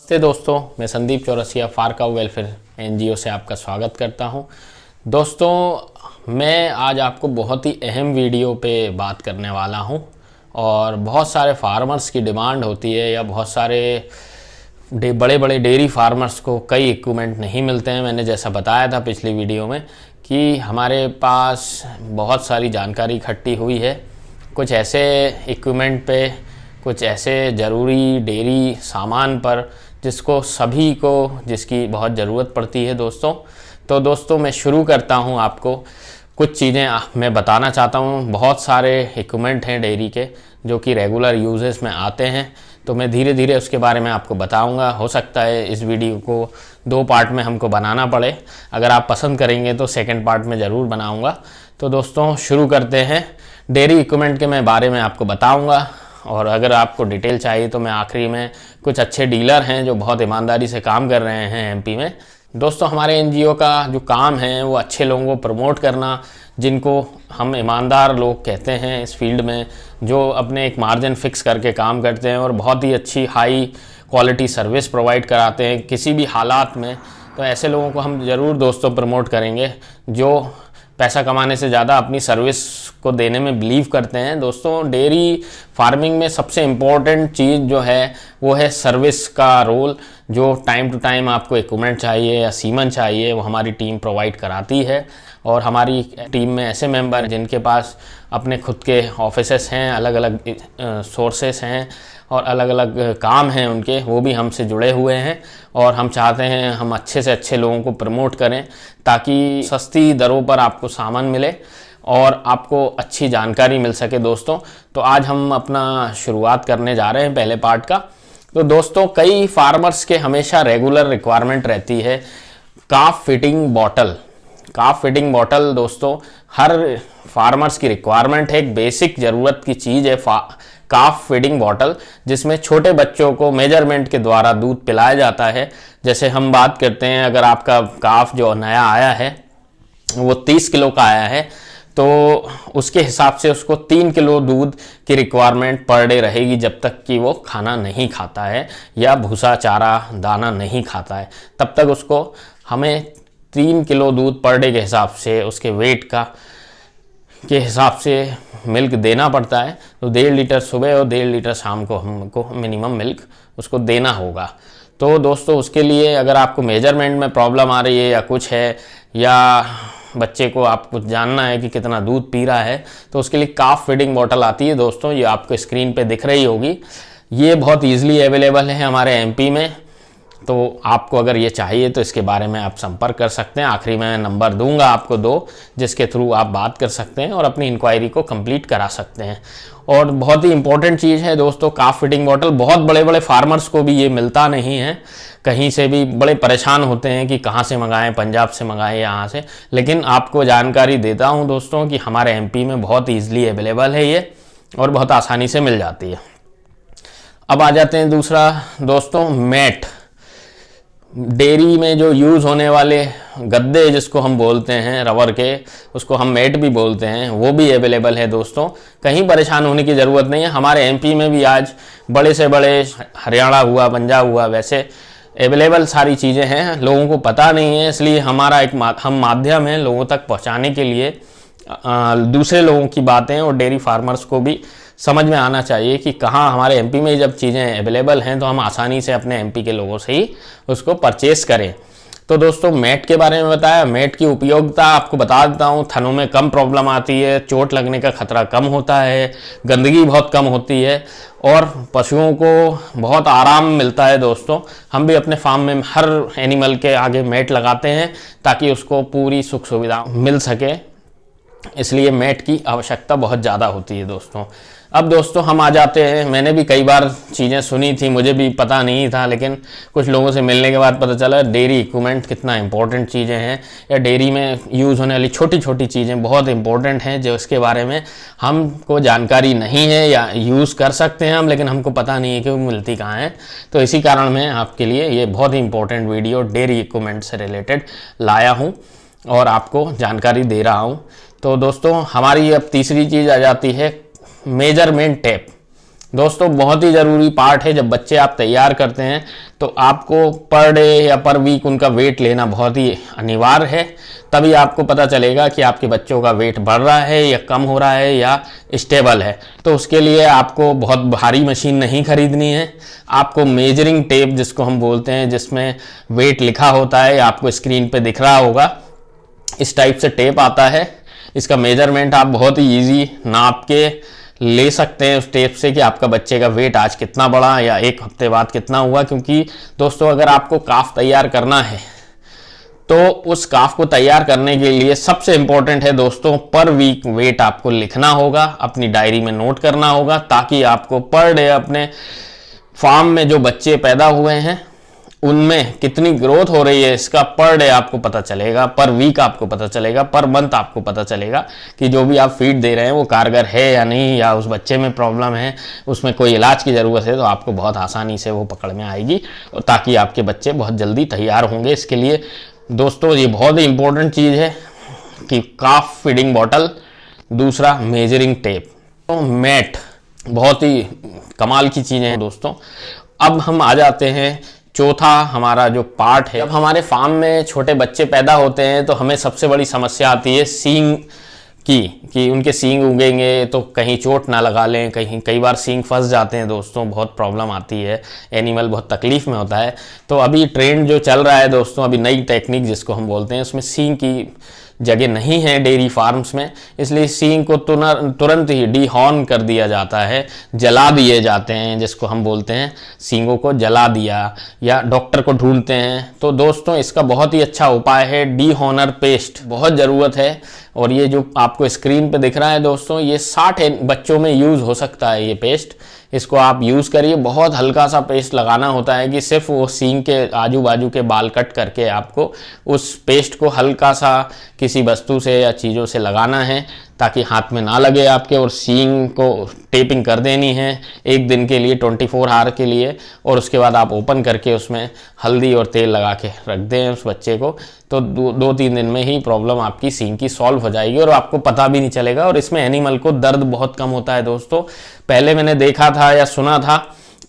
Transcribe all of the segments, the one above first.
नमस्ते दोस्तों, मैं संदीप चौरसिया फार काऊ वेलफेयर एनजीओ से आपका स्वागत करता हूं। दोस्तों, मैं आज आपको बहुत ही अहम वीडियो पे बात करने वाला हूं और बहुत सारे फार्मर्स की डिमांड होती है या बहुत सारे बड़े बड़े डेयरी फार्मर्स को कई इक्विपमेंट नहीं मिलते हैं। मैंने जैसा बताया था पिछली वीडियो में कि हमारे पास बहुत सारी जानकारी इकट्ठी हुई है, कुछ ऐसे इक्विपमेंट पे, कुछ ऐसे ज़रूरी डेयरी सामान पर जिसकी बहुत ज़रूरत पड़ती है दोस्तों। तो दोस्तों, मैं शुरू करता हूं। आपको कुछ चीज़ें मैं बताना चाहता हूं। बहुत सारे इक्विपमेंट हैं डेयरी के जो कि रेगुलर यूजेस में आते हैं, तो मैं धीरे धीरे उसके बारे में आपको बताऊंगा। हो सकता है इस वीडियो को 2 पार्ट में हमको बनाना पड़े। अगर आप पसंद करेंगे तो सेकंड पार्ट में ज़रूर बनाऊंगा। तो दोस्तों, शुरू करते हैं। डेयरी इक्विपमेंट के मैं बारे में आपको बताऊंगा और अगर आपको डिटेल चाहिए तो मैं आखिरी में कुछ अच्छे डीलर हैं जो बहुत ईमानदारी से काम कर रहे हैं एमपी में। दोस्तों, हमारे एनजीओ का जो काम है वो अच्छे लोगों को प्रमोट करना, जिनको हम ईमानदार लोग कहते हैं इस फील्ड में, जो अपने एक मार्जिन फिक्स करके काम करते हैं और बहुत ही अच्छी हाई क्वालिटी सर्विस प्रोवाइड कराते हैं किसी भी हालात में। तो ऐसे लोगों को हम ज़रूर दोस्तों प्रमोट करेंगे जो पैसा कमाने से ज़्यादा अपनी सर्विस को देने में बिलीव करते हैं। दोस्तों, डेयरी फार्मिंग में सबसे इम्पोर्टेंट चीज़ जो है वो है सर्विस का रोल। जो टाइम टू टाइम आपको इक्विपमेंट चाहिए या सीमन चाहिए वो हमारी टीम प्रोवाइड कराती है। और हमारी टीम में ऐसे मेंबर हैं जिनके पास अपने खुद के ऑफिसेस हैं, अलग अलग सोर्सेस हैं और अलग अलग काम हैं उनके, वो भी हमसे जुड़े हुए हैं। और हम चाहते हैं हम अच्छे से अच्छे लोगों को प्रमोट करें ताकि सस्ती दरों पर आपको सामान मिले और आपको अच्छी जानकारी मिल सके दोस्तों। तो आज हम अपना शुरुआत करने जा रहे हैं पहले पार्ट का। तो दोस्तों, कई फार्मर्स के हमेशा रेगुलर रिक्वायरमेंट रहती है काफ फिटिंग बॉटल। काफ फिटिंग बॉटल दोस्तों हर फार्मर्स की रिक्वायरमेंट है, एक बेसिक ज़रूरत की चीज़ है काफ फीडिंग बॉटल, जिसमें छोटे बच्चों को मेजरमेंट के द्वारा दूध पिलाया जाता है। जैसे हम बात करते हैं, अगर आपका काफ जो नया आया है वो 30 किलो का आया है तो उसके हिसाब से उसको 3 किलो दूध की रिक्वायरमेंट पर डे रहेगी जब तक कि वो खाना नहीं खाता है या भूसा चारा दाना नहीं खाता है। तब तक उसको हमें 3 किलो दूध पर डे के हिसाब से उसके वेट के हिसाब से मिल्क देना पड़ता है। तो 1.5 लीटर सुबह और 1.5 लीटर शाम को हमको मिनिमम मिल्क उसको देना होगा। तो दोस्तों, उसके लिए अगर आपको मेजरमेंट में प्रॉब्लम आ रही है या कुछ है, या बच्चे को आपको जानना है कि कितना दूध पी रहा है, तो उसके लिए काफ फीडिंग बॉटल आती है दोस्तों। ये आपको स्क्रीन पे दिख रही होगी। ये बहुत ईजिली अवेलेबल है हमारे एमपी में। तो आपको अगर ये चाहिए तो इसके बारे में आप संपर्क कर सकते हैं। आखिरी में मैं नंबर दूंगा आपको 2, जिसके थ्रू आप बात कर सकते हैं और अपनी इंक्वायरी को कंप्लीट करा सकते हैं। और बहुत ही इंपॉर्टेंट चीज़ है दोस्तों काफ फिटिंग बॉटल। बहुत बड़े बड़े फार्मर्स को भी ये मिलता नहीं है, कहीं से भी बड़े परेशान होते हैं कि कहाँ से मंगाएं, पंजाब से मंगाएं, यहाँ से। लेकिन आपको जानकारी देता हूँ दोस्तों कि हमारे एमपी में बहुत ईजिली अवेलेबल है ये और बहुत आसानी से मिल जाती है। अब आ जाते हैं दूसरा दोस्तों, मैट। डेयरी में जो यूज़ होने वाले गद्दे जिसको हम बोलते हैं रबर के, उसको हम मैट भी बोलते हैं, वो भी अवेलेबल है दोस्तों। कहीं परेशान होने की ज़रूरत नहीं है। हमारे एमपी में भी आज बड़े से बड़े, हरियाणा हुआ, पंजाब हुआ, वैसे अवेलेबल सारी चीज़ें हैं। लोगों को पता नहीं है, इसलिए हमारा हम माध्यम है लोगों तक पहुँचाने के लिए दूसरे लोगों की बातें, और डेयरी फार्मर्स को भी समझ में आना चाहिए कि कहाँ हमारे एमपी में जब चीज़ें अवेलेबल हैं तो हम आसानी से अपने एमपी के लोगों से ही उसको परचेस करें। तो दोस्तों, मैट के बारे में बताया। मैट की उपयोगिता आपको बता देता हूँ। थनों में कम प्रॉब्लम आती है, चोट लगने का खतरा कम होता है, गंदगी बहुत कम होती है और पशुओं को बहुत आराम मिलता है दोस्तों। हम भी अपने फार्म में हर एनिमल के आगे मैट लगाते हैं ताकि उसको पूरी सुख सुविधा मिल सके, इसलिए मैट की आवश्यकता बहुत ज़्यादा होती है दोस्तों। अब दोस्तों हम आ जाते हैं, मैंने भी कई बार चीज़ें सुनी थी, मुझे भी पता नहीं था, लेकिन कुछ लोगों से मिलने के बाद पता चला डेयरी इक्विपमेंट कितना इंपॉर्टेंट चीज़ें हैं, या डेयरी में यूज़ होने वाली छोटी छोटी चीज़ें बहुत इंपॉर्टेंट हैं जो इसके बारे में हमको जानकारी नहीं है, या यूज़ कर सकते हैं हम लेकिन हमको पता नहीं है कि वो मिलती कहाँ है। तो इसी कारण मैं आपके लिए ये बहुत ही इंपॉर्टेंट वीडियो डेयरी इक्विपमेंट से रिलेटेड लाया हूँ और आपको जानकारी दे रहा हूँ। तो दोस्तों, हमारी अब तीसरी चीज़ आ जाती है मेजरमेंट टेप। दोस्तों बहुत ही ज़रूरी पार्ट है। जब बच्चे आप तैयार करते हैं तो आपको पर डे या पर वीक उनका वेट लेना बहुत ही अनिवार्य है। तभी आपको पता चलेगा कि आपके बच्चों का वेट बढ़ रहा है या कम हो रहा है या स्टेबल है। तो उसके लिए आपको बहुत भारी मशीन नहीं खरीदनी है। आपको मेजरिंग टेप जिसको हम बोलते हैं, जिसमें वेट लिखा होता है, आपको स्क्रीन पे दिख रहा होगा, इस टाइप से टेप आता है। इसका मेजरमेंट आप बहुत ही ईजी नाप के ले सकते हैं उस टेप से कि आपका बच्चे का वेट आज कितना बढ़ा या एक हफ्ते बाद कितना हुआ। क्योंकि दोस्तों अगर आपको काफ तैयार करना है तो उस काफ को तैयार करने के लिए सबसे इंपॉर्टेंट है दोस्तों, पर वीक वेट आपको लिखना होगा, अपनी डायरी में नोट करना होगा, ताकि आपको पर डे अपने फार्म में जो बच्चे पैदा हुए हैं उनमें कितनी ग्रोथ हो रही है इसका पर डे आपको पता चलेगा, पर वीक आपको पता चलेगा, पर मंथ आपको पता चलेगा कि जो भी आप फीड दे रहे हैं वो कारगर है या नहीं, या उस बच्चे में प्रॉब्लम है, उसमें कोई इलाज की ज़रूरत है, तो आपको बहुत आसानी से वो पकड़ में आएगी, ताकि आपके बच्चे बहुत जल्दी तैयार होंगे। इसके लिए दोस्तों ये बहुत ही इंपॉर्टेंट चीज़ है कि काफ फीडिंग बॉटल, दूसरा मेजरिंग टेप, तो मैट बहुत ही कमाल की चीज़ें हैं दोस्तों। अब हम आ जाते हैं चौथा हमारा जो पार्ट है। जब हमारे फार्म में छोटे बच्चे पैदा होते हैं तो हमें सबसे बड़ी समस्या आती है सींग की, कि उनके सींग उगेंगे तो कहीं चोट ना लगा लें, कई बार सींग फंस जाते हैं दोस्तों, बहुत प्रॉब्लम आती है, एनिमल बहुत तकलीफ में होता है। तो अभी ट्रेंड जो चल रहा है दोस्तों, अभी नई टेक्निक जिसको हम बोलते हैं, उसमें सींग की जगह नहीं है डेयरी फार्म्स में, इसलिए सींग को तुरंत ही डीहॉर्न कर दिया जाता है, जला दिए जाते हैं, जिसको हम बोलते हैं सींगों को जला दिया, या डॉक्टर को ढूंढते हैं। तो दोस्तों इसका बहुत ही अच्छा उपाय है डीहॉर्नर पेस्ट, बहुत ज़रूरत है। और ये जो आपको स्क्रीन पे दिख रहा है दोस्तों, ये 60 बच्चों में यूज़ हो सकता है ये पेस्ट। इसको आप यूज़ करिए, बहुत हल्का सा पेस्ट लगाना होता है कि सिर्फ वो सींग के आजू बाजू के बाल कट करके आपको उस पेस्ट को हल्का सा किसी वस्तु से या चीज़ों से लगाना है, ताकि हाथ में ना लगे आपके, और सींग को टेपिंग कर देनी है एक दिन के लिए, 24 आवर के लिए, और उसके बाद आप ओपन करके उसमें हल्दी और तेल लगा के रख दें उस बच्चे को। तो 2-3 दिन में ही प्रॉब्लम आपकी सींग की सॉल्व हो जाएगी और आपको पता भी नहीं चलेगा। और इसमें एनिमल को दर्द बहुत कम होता है दोस्तों। पहले मैंने देखा था या सुना था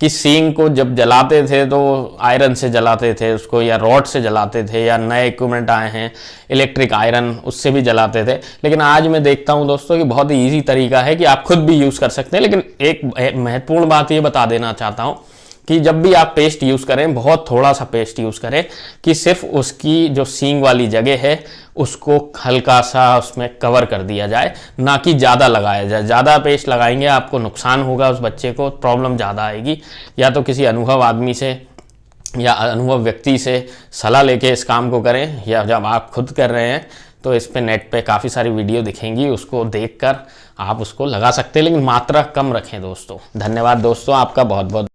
कि सींग को जब जलाते थे तो आयरन से जलाते थे उसको, या रॉड से जलाते थे, या नए इक्विपमेंट आए हैं इलेक्ट्रिक आयरन, उससे भी जलाते थे। लेकिन आज मैं देखता हूं दोस्तों कि बहुत ही ईजी तरीका है कि आप खुद भी यूज़ कर सकते हैं। लेकिन एक महत्वपूर्ण बात ये बता देना चाहता हूं कि जब भी आप पेस्ट यूज़ करें, बहुत थोड़ा सा पेस्ट यूज़ करें, कि सिर्फ उसकी जो सींग वाली जगह है उसको हल्का सा उसमें कवर कर दिया जाए, ना कि ज़्यादा लगाया जाए। ज़्यादा पेस्ट लगाएंगे आपको नुकसान होगा, उस बच्चे को प्रॉब्लम ज़्यादा आएगी। या तो किसी अनुभव आदमी से या अनुभव व्यक्ति से सलाह लेके इस काम को करें, या जब आप खुद कर रहे हैं तो इस पे नेट पे काफ़ी सारी वीडियो दिखेंगी, उसको देखकर आप उसको लगा सकते हैं, लेकिन मात्रा कम रखें दोस्तों। धन्यवाद दोस्तों, आपका बहुत बहुत